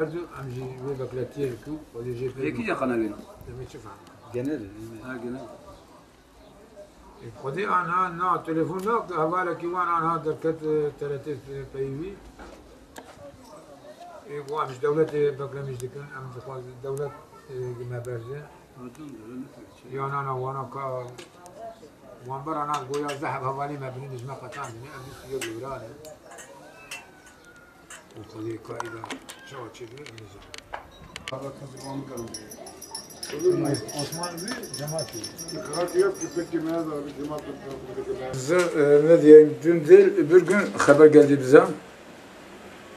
امجي بكلاتير كو ودي جي في Peki ya kanalın? دمي تشوف Genel. Ha gene. ودي انا نا تليفون نا حواله كيوان انا دركت تلاتي بيوي يقوا مش دولة بكلامش دكان ام دخواز دولة ما برزه يعني انا وانا كا وانبر انا قويا ذهب حوالي ما بين نجمة قطعن دني ام بيسيو بيرانه وخذي قائدة شو تشيل نزل Osman bir cemaati. Ne diyeyim, dün değil, bir gün haber geldi bize.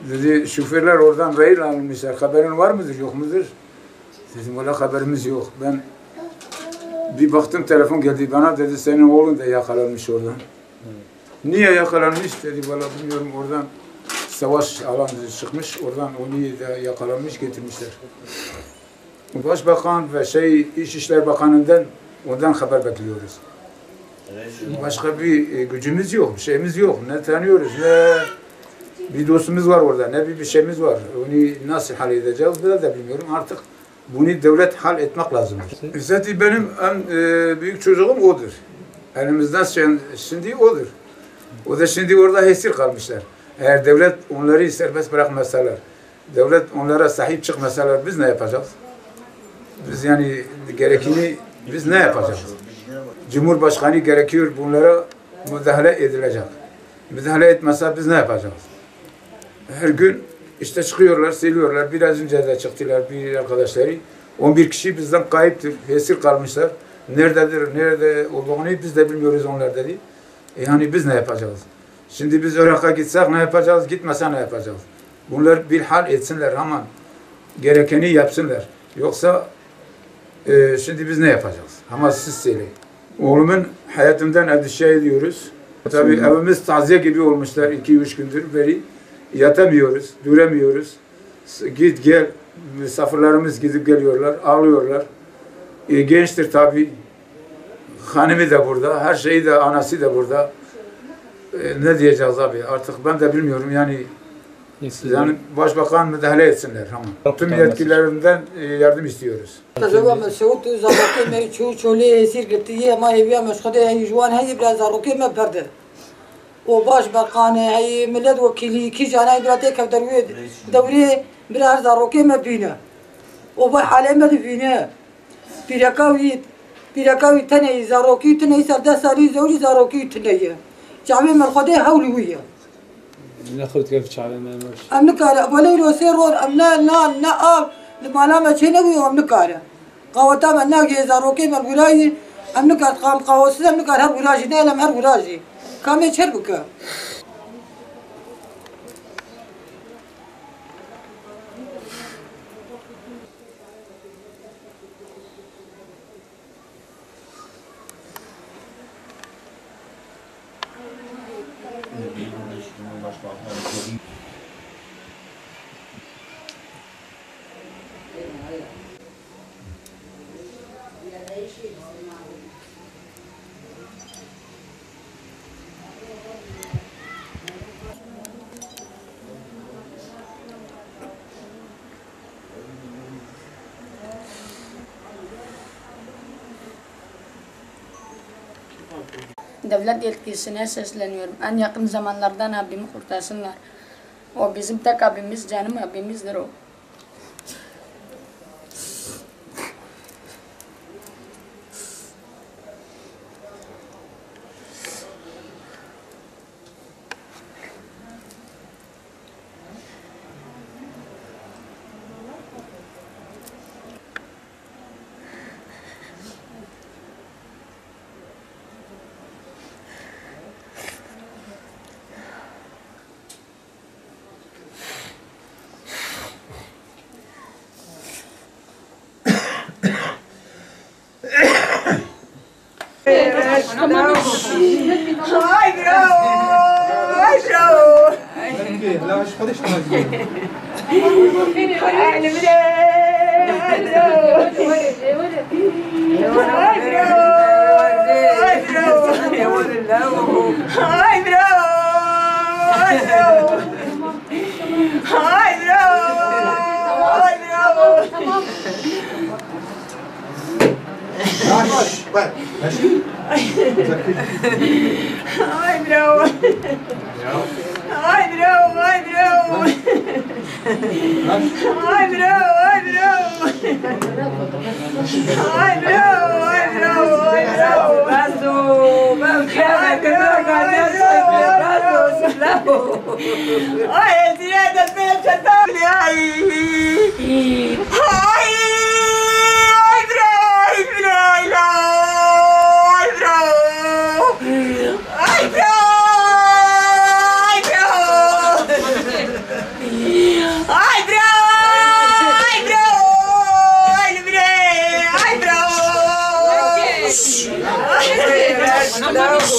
Dedi, şoförler oradan rehin almışlar. Haberin var mıdır, yok mudur? Dedim, valla haberimiz yok. Ben bir baktım, telefon geldi bana, dedi, senin oğlun da yakalanmış oradan. Niye yakalanmış? Dedi, valla bilmiyorum, oradan savaş alanı çıkmış, oradan onu da yakalanmış, getirmişler. Başbakan ve İçişleri Bakanı'ndan ondan haber bekliyoruz. Başka bir gücümüz yok, şeyimiz yok. Ne tanıyoruz, ne bir dostumuz var orada, ne bir şeyimiz var. Onu nasıl halledeceğiz da bilmiyorum. Artık bunu devlet hal etmek lazım. Zaten benim en büyük çocuğum odur. Elimizden şimdi odur. O da şimdi orada esir kalmışlar. Eğer devlet onları serbest bırakmasalar, devlet onlara sahip çıkmasalar biz ne yapacağız? Biz yani gerekeni biz ne yapacağız? Cumhurbaşkanı gerekiyor bunlara müdahale edilecek. Müdahale etmezse biz ne yapacağız? Her gün işte çıkıyorlar, söylüyorlar. Biraz önce de çıktılar bir arkadaşları. 11 kişi bizden kayıptır, esir kalmışlar. Nerededir, nerede olduğunu biz de bilmiyoruz onlar dedi. Yani biz ne yapacağız? Şimdi biz Irak'a gitsek ne yapacağız? Gitmese ne yapacağız? Bunlar bir hal etsinler hemen. Gerekeni yapsınlar. Yoksa şimdi biz ne yapacağız? Ama siz söyleyin. Oğlumun hayatımdan endişe ediyoruz. Tabii evimiz taziye gibi olmuşlar 2-3 gündür beri. Yatamıyoruz, duramıyoruz. Git gel, misafirlerimiz gidip geliyorlar, ağlıyorlar. Gençtir tabii. Hanımı da burada, her şeyi de, anası da burada. Ne diyeceğiz abi? Artık ben de bilmiyorum yani. Yani başbakan müdahale etsinler hemen. Tüm yetkililerinden yardım istiyoruz. تجربة مسعود زاروكي ما يشوف شولي يصير قلت هي ما هي بيا مش خدها هي جوان هي بلا زاروكي ما برده وباش بقانة هي ملاد وكيلي كي جانا يدراتي كف دوري بلا زاروكي ما بينا وباي حالي ما بينا بيركاوي تني زاروكي تني سردا ساري زوجي زاروكي تني جامي من خدها حولوية ناخذ كيف شعبي ما مش أمن كاره ولا يروسيرون أمنا نا لما لا ما شيء أمن كاره قوتا من ناجي زاروكي من الولاي أمن كار قام قوس أمن كار هر ولاجي نيلم هر ولاجي كم يشربك Devlet yetkisine sesleniyorum. En yakın zamanlardan abimi kurtarsınlar. O bizim tek abimiz, canım abimizdir o. Vai, mexe. Ai, bravo. Ai, bravo, ai, bravo. Ai, bravo, ai, bravo. Ai, bravo, ai, bravo, ai, bravo. Brazo, ai, tira da peça, tá? Ai, ai, ai, bravo, ai, bravo. Ai, bravo. Ai, bravo! Ai, bravo! Ai, bravo! Ai, bravo!